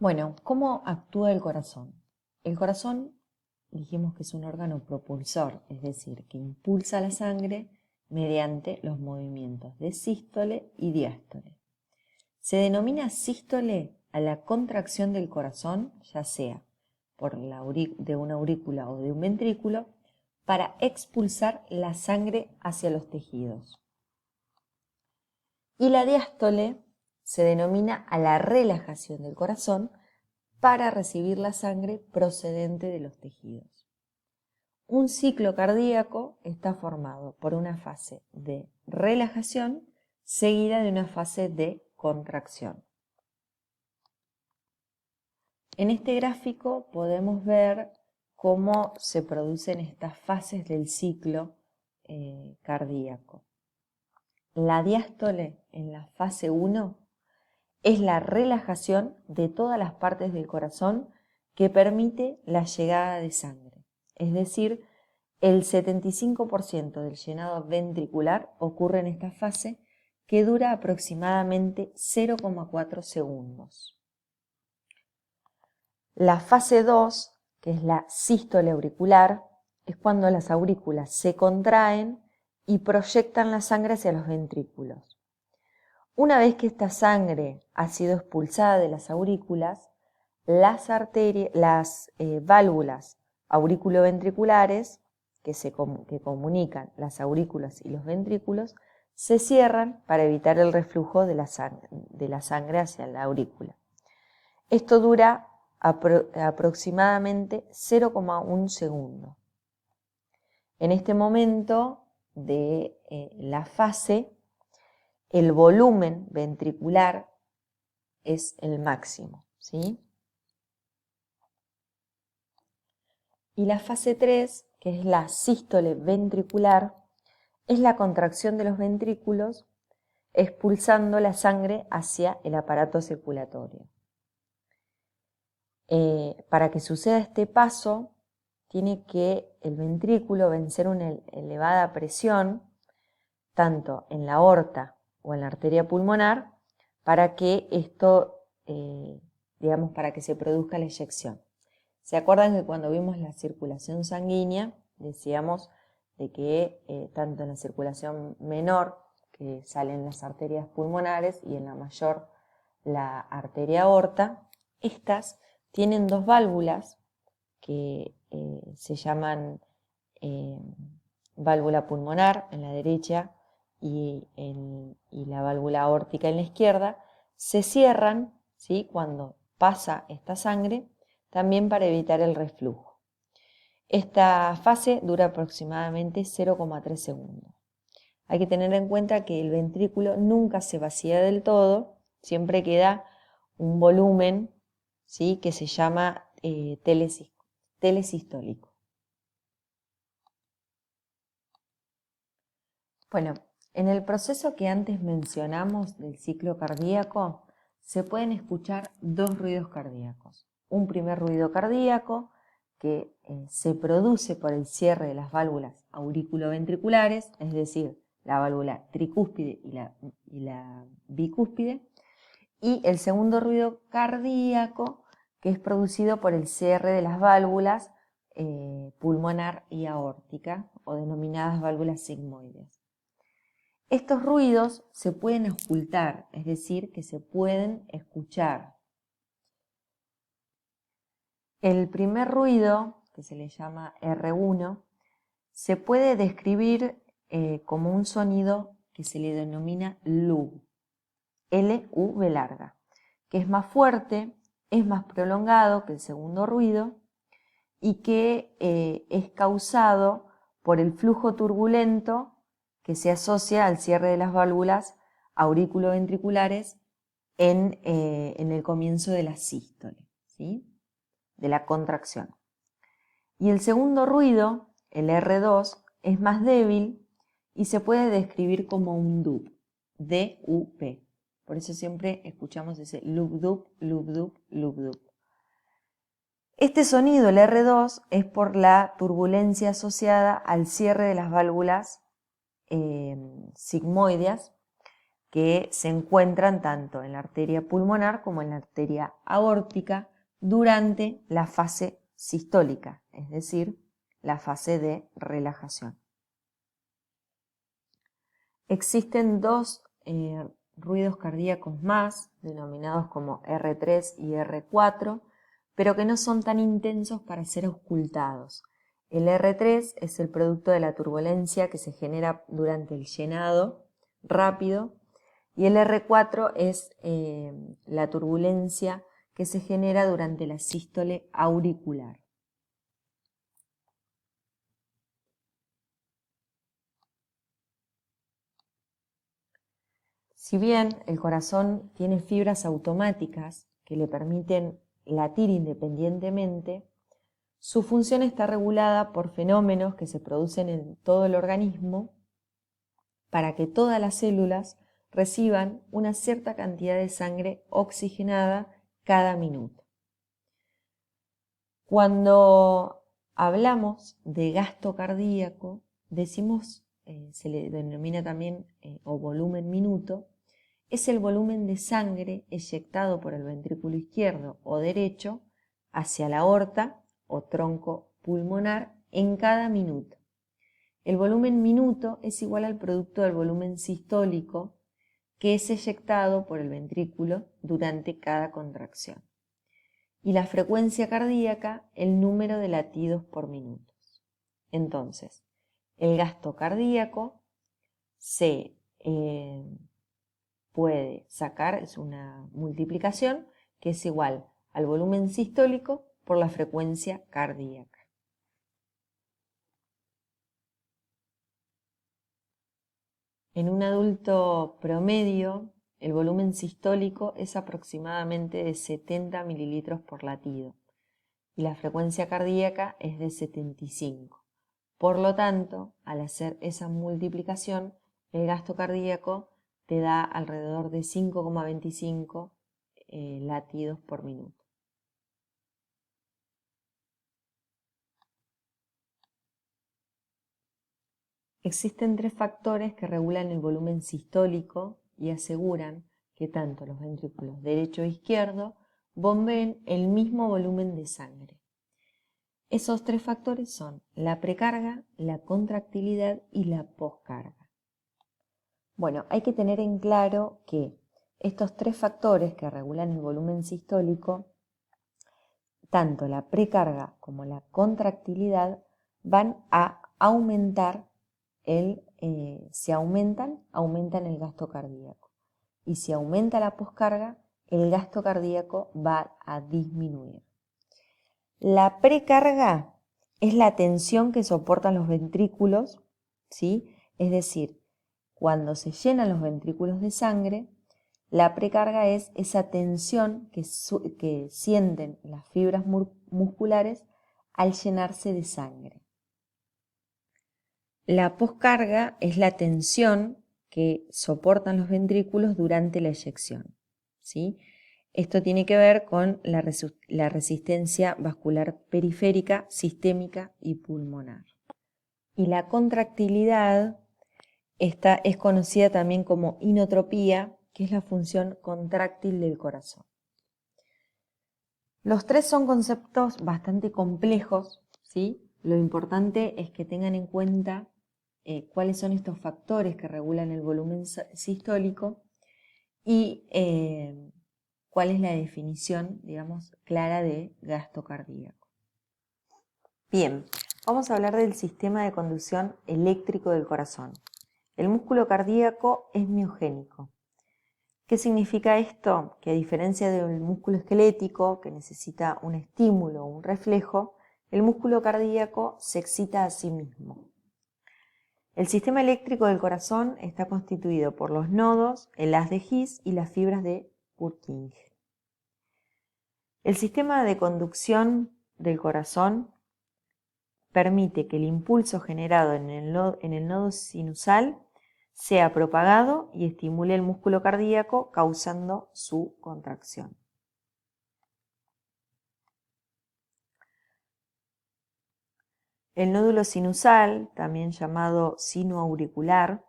Bueno, ¿cómo actúa el corazón? El corazón dijimos que es un órgano propulsor, es decir, que impulsa la sangre mediante los movimientos de sístole y diástole. Se denomina sístole a la contracción del corazón, ya sea de una aurícula o de un ventrículo, para expulsar la sangre hacia los tejidos. Y la diástole se denomina a la relajación del corazón para recibir la sangre procedente de los tejidos. Un ciclo cardíaco está formado por una fase de relajación seguida de una fase de contracción. En este gráfico podemos ver cómo se producen estas fases del ciclo cardíaco. La diástole en la fase 1 es la relajación de todas las partes del corazón que permite la llegada de sangre. Es decir, el 75% del llenado ventricular ocurre en esta fase, que dura aproximadamente 0,4 segundos. La fase 2, que es la sístole auricular, es cuando las aurículas se contraen y proyectan la sangre hacia los ventrículos. Una vez que esta sangre ha sido expulsada de las aurículas, las válvulas auriculoventriculares que comunican las aurículas y los ventrículos se cierran para evitar el reflujo de la sangre hacia la aurícula. Esto dura aproximadamente 0,1 segundo. En este momento de la fase, el volumen ventricular es el máximo, ¿sí? Y la fase 3, que es la sístole ventricular, es la contracción de los ventrículos expulsando la sangre hacia el aparato circulatorio. Para que suceda este paso, tiene que el ventrículo vencer una elevada presión, tanto en la aorta o en la arteria pulmonar, para que esto, para que se produzca la eyección. ¿Se acuerdan que cuando vimos la circulación sanguínea, decíamos de que tanto en la circulación menor, que salen las arterias pulmonares, y en la mayor, la arteria aorta, estas tienen dos válvulas que se llaman válvula pulmonar en la derecha y la válvula aórtica en la izquierda, se cierran, ¿sí?, cuando pasa esta sangre, también para evitar el reflujo. Esta fase dura aproximadamente 0,3 segundos. Hay que tener en cuenta que el ventrículo nunca se vacía del todo, siempre queda un volumen, ¿sí?, que se llama telesistólico. Bueno, en el proceso que antes mencionamos del ciclo cardíaco, se pueden escuchar dos ruidos cardíacos. Un primer ruido cardíaco que se produce por el cierre de las válvulas auriculoventriculares, es decir, la válvula tricúspide y la bicúspide, y el segundo ruido cardíaco que es producido por el cierre de las válvulas pulmonar y aórtica, o denominadas válvulas sigmoides. Estos ruidos se pueden ocultar, es decir, que se pueden escuchar. El primer ruido, que se le llama R1, se puede describir como un sonido que se le denomina LUV, L-U-V larga, que es más fuerte, es más prolongado que el segundo ruido y que es causado por el flujo turbulento que se asocia al cierre de las válvulas auriculoventriculares en el comienzo de la sístole, ¿sí?, de la contracción. Y el segundo ruido, el R2, es más débil y se puede describir como un DUP, D-U-P. Por eso siempre escuchamos ese lup-dup, lup-dup, lup-dup. Este sonido, el R2, es por la turbulencia asociada al cierre de las válvulas sigmoideas, que se encuentran tanto en la arteria pulmonar como en la arteria aórtica durante la fase sistólica, es decir, la fase de relajación. Existen dos ruidos cardíacos más, denominados como R3 y R4, pero que no son tan intensos para ser auscultados. El R3 es el producto de la turbulencia que se genera durante el llenado rápido, y el R4 es la turbulencia que se genera durante la sístole auricular. Si bien el corazón tiene fibras automáticas que le permiten latir independientemente, su función está regulada por fenómenos que se producen en todo el organismo para que todas las células reciban una cierta cantidad de sangre oxigenada cada minuto. Cuando hablamos de gasto cardíaco, decimos, se le denomina también o volumen minuto, es el volumen de sangre eyectado por el ventrículo izquierdo o derecho hacia la aorta o tronco pulmonar en cada minuto. El volumen minuto es igual al producto del volumen sistólico que es eyectado por el ventrículo durante cada contracción. Y la frecuencia cardíaca, el número de latidos por minuto. Entonces, el gasto cardíaco se puede sacar, es una multiplicación que es igual al volumen sistólico por la frecuencia cardíaca. En un adulto promedio, el volumen sistólico es aproximadamente de 70 mililitros por latido y la frecuencia cardíaca es de 75. Por lo tanto, al hacer esa multiplicación, el gasto cardíaco te da alrededor de 5,25 latidos por minuto. Existen 3 factores que regulan el volumen sistólico y aseguran que tanto los ventrículos derecho e izquierdo bombeen el mismo volumen de sangre. Esos 3 factores son la precarga, la contractilidad y la poscarga. Bueno, hay que tener en claro que estos 3 factores que regulan el volumen sistólico, tanto la precarga como la contractilidad, van a aumentar si aumentan el gasto cardíaco. Y si aumenta la poscarga, el gasto cardíaco va a disminuir. La precarga es la tensión que soportan los ventrículos, ¿sí? Es decir, cuando se llenan los ventrículos de sangre, la precarga es esa tensión que sienten las fibras musculares al llenarse de sangre. La poscarga es la tensión que soportan los ventrículos durante la eyección, ¿sí? Esto tiene que ver con la resistencia vascular periférica, sistémica y pulmonar. Y la contractilidad esta es conocida también como inotropía, que es la función contráctil del corazón. Los 3 son conceptos bastante complejos, ¿sí? Lo importante es que tengan en cuenta cuáles son estos factores que regulan el volumen sistólico y cuál es la definición, digamos, clara de gasto cardíaco. Bien, vamos a hablar del sistema de conducción eléctrico del corazón. El músculo cardíaco es miogénico. ¿Qué significa esto? Que a diferencia del músculo esquelético, que necesita un estímulo o un reflejo, el músculo cardíaco se excita a sí mismo. El sistema eléctrico del corazón está constituido por los nodos, el haz de His y las fibras de Purkinje. El sistema de conducción del corazón permite que el impulso generado en el nodo sinusal sea propagado y estimule el músculo cardíaco causando su contracción. El nódulo sinusal, también llamado sino auricular,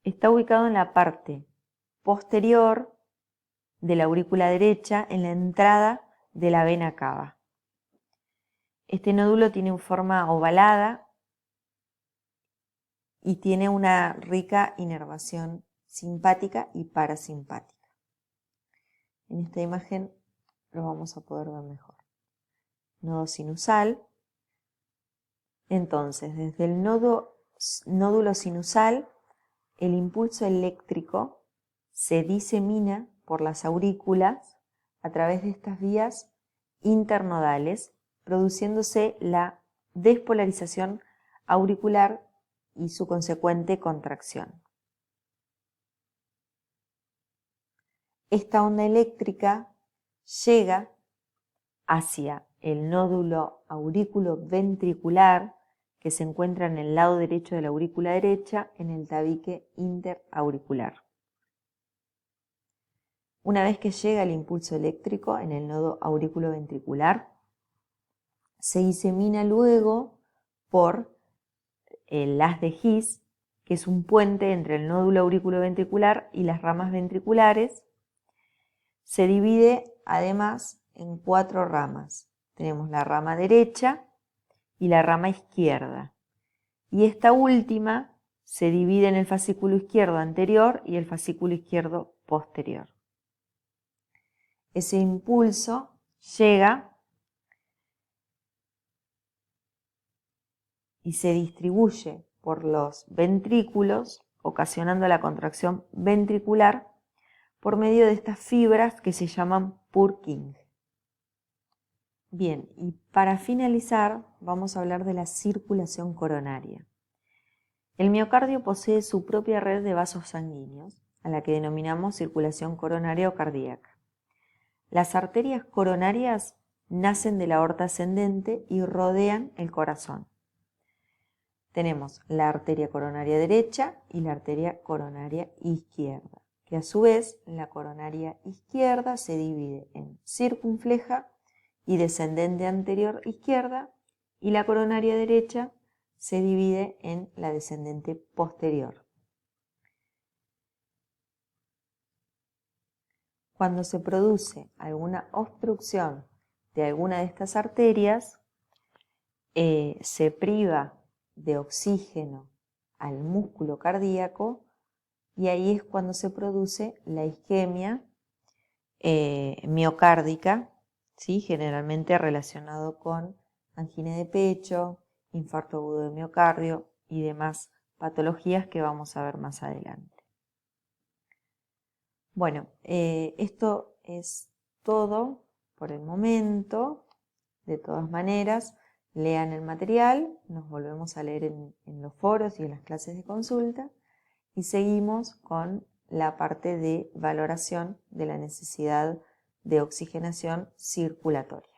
está ubicado en la parte posterior de la aurícula derecha en la entrada de la vena cava. Este nódulo tiene forma ovalada y tiene una rica inervación simpática y parasimpática. En esta imagen lo vamos a poder ver mejor. Nodo sinusal. Entonces, desde el nódulo sinusal, el impulso eléctrico se disemina por las aurículas a través de estas vías internodales, produciéndose la despolarización auricular y su consecuente contracción. Esta onda eléctrica llega hacia el nódulo aurículo-ventricular que se encuentra en el lado derecho de la aurícula derecha en el tabique interauricular. Una vez que llega el impulso eléctrico en el nodo aurículo-ventricular, se disemina luego por el haz de His, que es un puente entre el nódulo aurículo-ventricular y las ramas ventriculares. Se divide además en 4 ramas. Tenemos la rama derecha y la rama izquierda. Y esta última se divide en el fascículo izquierdo anterior y el fascículo izquierdo posterior. Ese impulso llega y se distribuye por los ventrículos, ocasionando la contracción ventricular por medio de estas fibras que se llaman Purkinje. Bien, y para finalizar vamos a hablar de la circulación coronaria. El miocardio posee su propia red de vasos sanguíneos, a la que denominamos circulación coronaria o cardíaca. Las arterias coronarias nacen de la aorta ascendente y rodean el corazón. Tenemos la arteria coronaria derecha y la arteria coronaria izquierda, que a su vez la coronaria izquierda se divide en circunfleja y descendente anterior izquierda, y la coronaria derecha se divide en la descendente posterior. Cuando se produce alguna obstrucción de alguna de estas arterias, se priva de oxígeno al músculo cardíaco y ahí es cuando se produce la isquemia miocárdica, ¿sí? Generalmente relacionado con angina de pecho, infarto agudo de miocardio y demás patologías que vamos a ver más adelante. Bueno, esto es todo por el momento. De todas maneras, lean el material, nos volvemos a leer en los foros y en las clases de consulta y seguimos con la parte de valoración de la necesidad de oxigenación circulatoria.